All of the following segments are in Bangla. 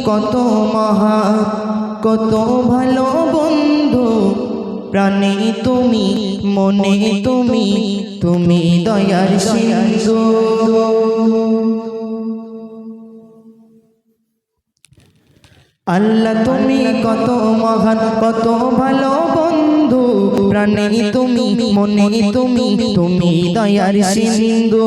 কত মহান, কত ভালো বন্ধু, প্রাণে তুমি, মনে তুমি, তুমি দয়ার সিন্ধু। আল্লাহ তুমি কত মহান, কত ভালো বন্ধু, প্রাণে তুমি, মনে তুমি, তুমি দয়ার সিন্ধু।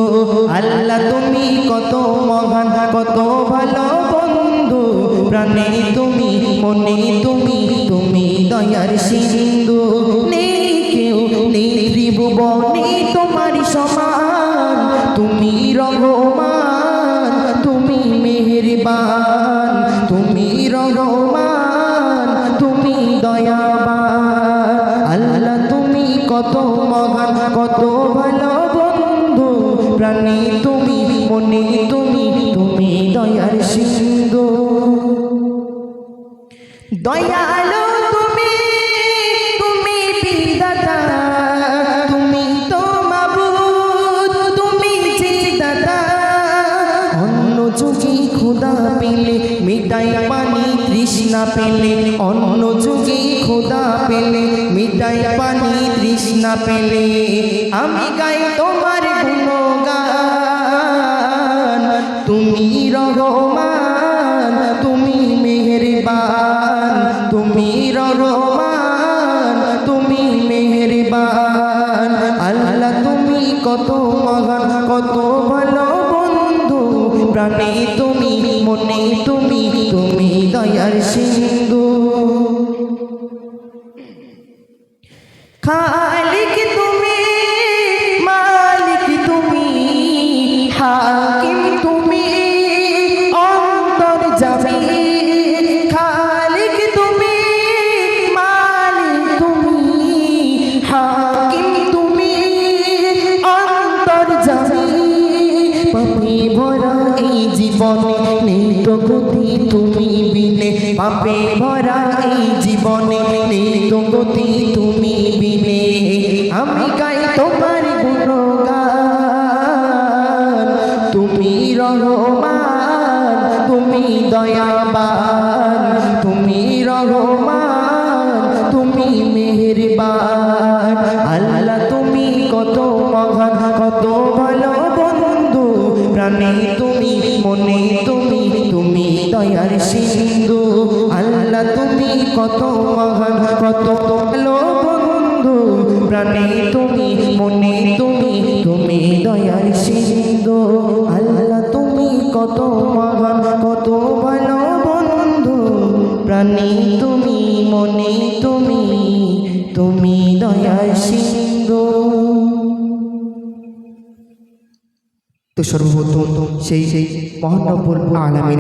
আল্লাহ তুমি কত মহান, কত ভালো বন্ধু, প্রাণে তুমি, মনে তুমি, তুমি দয়ার সিন্ধু। নেই কেউ, নেই ত্রিভুবনে তোমার সমান, তুমি রহমান, তুমি মেহেরবান, তুমি রহমান, তুমি দয়াবান। আল্লাহ তুমি কত মহান, কত ভালো বন্ধু, প্রাণে তুমি, মনে তুমি, তুমি দয়ার সিন্ধু। দয়ালু তুমি, তুমি বিধাতা, তুমি তো মাবুদ, তুমি যে দাতা। অন্য যুগে খোদা পেলে মিটাই পানি তৃষ্ণা পেলে, অন্য যুগে খোদা পেলে মিটাই পানি তৃষ্ণা পেলে। আমি গাই তোমার গুণগান, তুমি রহমান, তুমি মেহেরবান, তুমি রহমান, তুমি মেহেরবান। আল্লাহ তুমি কত মহান, কত ভালো বন্ধু, প্রাণে তুমি, মনে তুমি, তুমি দয়ার সিন্ধু। খালিক তুমি, মালিক তুমি, হাকিম তুমি, অন্তর্যামী। খালিক তুমি, মালিক তুমি, হাকিম তুমি, অন্তর্যামী। পাপে ভরা এই জীবনে নেই তো গতি তুমি বিনে, পাপে ভরা এই জীবনে নেই তো গতি তুমি বিনে। আমি গাই তোমার গুণগান, তুমি রহমান, তুমি দয়াবান, তুমি রহমান, তুমি মেহেরবান। আল্লাহ তুমি কত মহান, কত ভালো বন্ধু, প্রাণে তুমি, মনে তুমি, তুমি দয়ার সিন্ধু। আল্লাহ তুমি কত মহান, কত ভালো বন্ধু, প্রাণে তুমি, মনে তুমি, তুমি দয়ার সিন্ধু। আল্লাহ তুমি কত মহান, কত ভালো বন্ধু, প্রাণে তুমি, মনে তুমি, তুমি দয়ার সিন্ধু। তো সর্বপ্রথম সেই মহান রব্বুল আলামিন